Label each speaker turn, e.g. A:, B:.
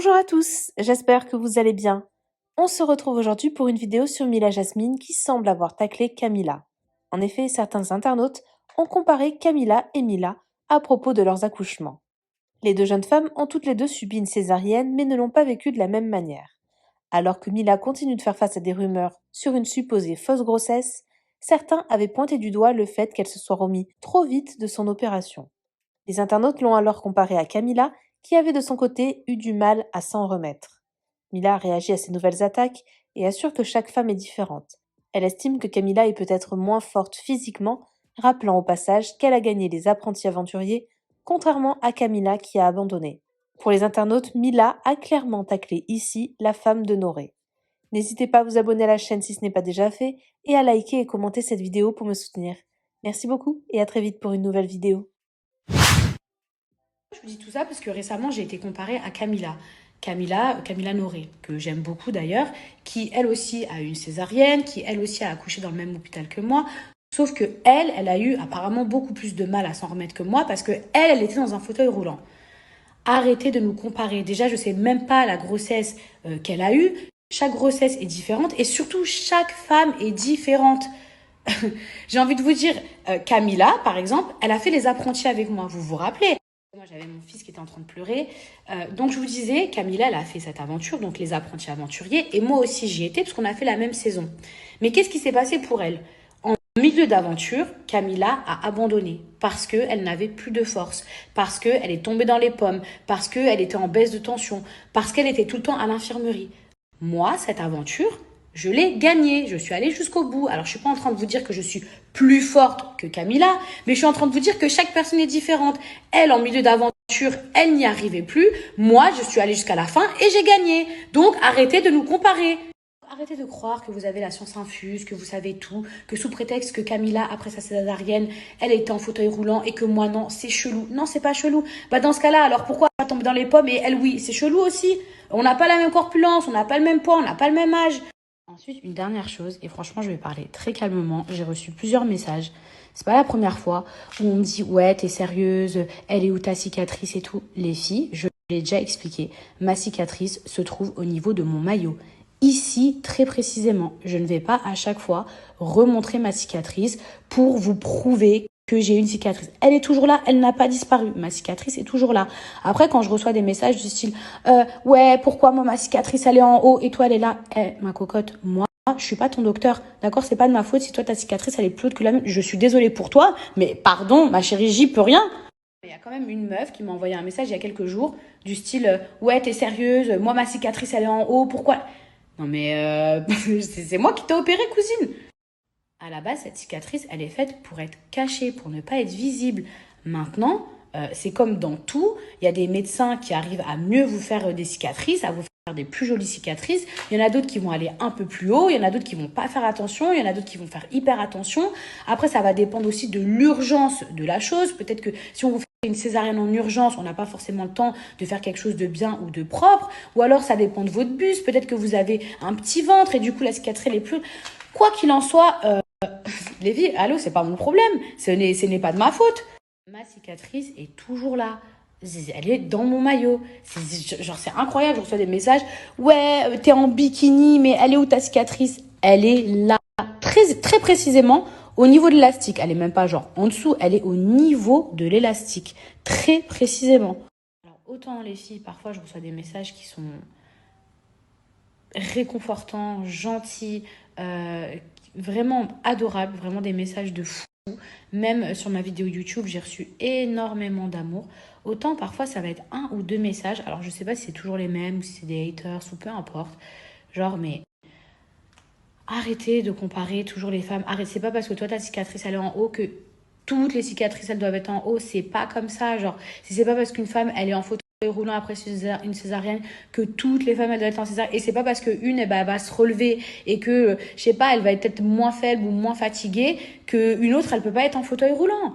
A: Bonjour à tous, j'espère que vous allez bien. On se retrouve aujourd'hui pour une vidéo sur Mila Jasmine qui semble avoir taclé Camila. En effet, certains internautes ont comparé Camila et Mila à propos de leurs accouchements. Les deux jeunes femmes ont toutes les deux subi une césarienne mais ne l'ont pas vécu de la même manière. Alors que Mila continue de faire face à des rumeurs sur une supposée fausse grossesse, certains avaient pointé du doigt le fait qu'elle se soit remise trop vite de son opération. Les internautes l'ont alors comparée à Camila, qui avait de son côté eu du mal à s'en remettre. Mila réagit à ces nouvelles attaques et assure que chaque femme est différente. Elle estime que Camila est peut-être moins forte physiquement, rappelant au passage qu'elle a gagné les apprentis aventuriers, contrairement à Camila qui a abandonné. Pour les internautes, Mila a clairement taclé ici la femme de Noré. N'hésitez pas à vous abonner à la chaîne si ce n'est pas déjà fait et à liker et commenter cette vidéo pour me soutenir. Merci beaucoup et à très vite pour une nouvelle vidéo.
B: Je vous dis tout ça parce que récemment, j'ai été comparée à Camila Noré, que j'aime beaucoup d'ailleurs, qui elle aussi a eu une césarienne, qui elle aussi a accouché dans le même hôpital que moi. Sauf que elle a eu apparemment beaucoup plus de mal à s'en remettre que moi parce que elle était dans un fauteuil roulant. Arrêtez de nous comparer. Déjà, je sais même pas la grossesse qu'elle a eue. Chaque grossesse est différente et surtout chaque femme est différente. J'ai envie de vous dire, Camila, par exemple, elle a fait les apprentis avec moi. Vous vous rappelez? Moi, j'avais mon fils qui était en train de pleurer. Donc, je vous disais, Camila, elle a fait cette aventure, donc les apprentis aventuriers. Et moi aussi, j'y étais parce qu'on a fait la même saison. Mais qu'est-ce qui s'est passé pour elle? En milieu d'aventure, Camila a abandonné parce qu'elle n'avait plus de force, parce qu'elle est tombée dans les pommes, parce qu'elle était en baisse de tension, parce qu'elle était tout le temps à l'infirmerie. Moi, cette aventure, je l'ai gagnée. Je suis allée jusqu'au bout. Alors, je suis pas en train de vous dire que je suis plus forte que Camila, mais je suis en train de vous dire que chaque personne est différente. Elle, en milieu d'aventure, elle n'y arrivait plus. Moi, je suis allée jusqu'à la fin et j'ai gagné. Donc, arrêtez de nous comparer. Arrêtez de croire que vous avez la science infuse, que vous savez tout, que sous prétexte que Camila, après sa césarienne, elle était en fauteuil roulant et que moi, non, c'est chelou. Non, c'est pas chelou. Bah, dans ce cas-là, alors pourquoi elle tombe dans les pommes et elle, oui, c'est chelou aussi. On n'a pas la même corpulence, on n'a pas le même poids, on n'a pas le même âge. Ensuite, une dernière chose, et franchement, je vais parler très calmement. J'ai reçu plusieurs messages. C'est pas la première fois où on me dit ouais, t'es sérieuse, elle est où ta cicatrice et tout. Les filles, je l'ai déjà expliqué, ma cicatrice se trouve au niveau de mon maillot. Ici, très précisément, je ne vais pas à chaque fois remontrer ma cicatrice pour vous prouver que j'ai une cicatrice. Elle est toujours là, elle n'a pas disparu. Ma cicatrice est toujours là. Après, quand je reçois des messages du style ouais, pourquoi moi ma cicatrice elle est en haut et toi elle est là? Ma cocotte, moi je suis pas ton docteur, d'accord? C'est pas de ma faute si toi ta cicatrice elle est plus haute que la mienne. Je suis désolée pour toi, mais pardon, ma chérie, j'y peux rien. Il y a quand même une meuf qui m'a envoyé un message il y a quelques jours du style ouais, t'es sérieuse, moi ma cicatrice elle est en haut, pourquoi? Non mais c'est moi qui t'ai opéré, cousine. À la base, cette cicatrice, elle est faite pour être cachée, pour ne pas être visible. Maintenant, c'est comme dans tout, il y a des médecins qui arrivent à mieux vous faire des cicatrices, à vous faire des plus jolies cicatrices. Il y en a d'autres qui vont aller un peu plus haut, il y en a d'autres qui vont pas faire attention, il y en a d'autres qui vont faire hyper attention. Après, ça va dépendre aussi de l'urgence de la chose. Peut-être que si on vous fait une césarienne en urgence, on n'a pas forcément le temps de faire quelque chose de bien ou de propre. Ou alors, ça dépend de votre buste. Peut-être que vous avez un petit ventre et du coup, la cicatrice, elle est plus... Quoi qu'il en soit... Les filles, allô, c'est pas mon problème. Ce n'est pas de ma faute. Ma cicatrice est toujours là. Elle est dans mon maillot. C'est incroyable, je reçois des messages. Ouais, t'es en bikini, mais elle est où ta cicatrice? Elle est là, très, très précisément, au niveau de l'élastique. Elle est même pas genre en dessous, elle est au niveau de l'élastique. Très précisément. Alors, autant les filles, parfois, je reçois des messages qui sont réconfortants, gentils, vraiment adorables, vraiment des messages de fou. Même sur ma vidéo YouTube, j'ai reçu énormément d'amour. Autant parfois, ça va être un ou deux messages. Alors, je sais pas si c'est toujours les mêmes ou si c'est des haters ou peu importe. Genre, mais arrêtez de comparer toujours les femmes. Arrêtez, c'est pas parce que toi, ta cicatrice, elle est en haut que toutes les cicatrices, elles doivent être en haut. C'est pas comme ça. Genre, si c'est pas parce qu'une femme, elle est en fauteuil roulant après une césarienne que toutes les femmes elles doivent être en césarienne, et c'est pas parce qu'une elle va se relever et que je sais pas, elle va être peut-être moins faible ou moins fatiguée qu'une autre elle peut pas être en fauteuil roulant.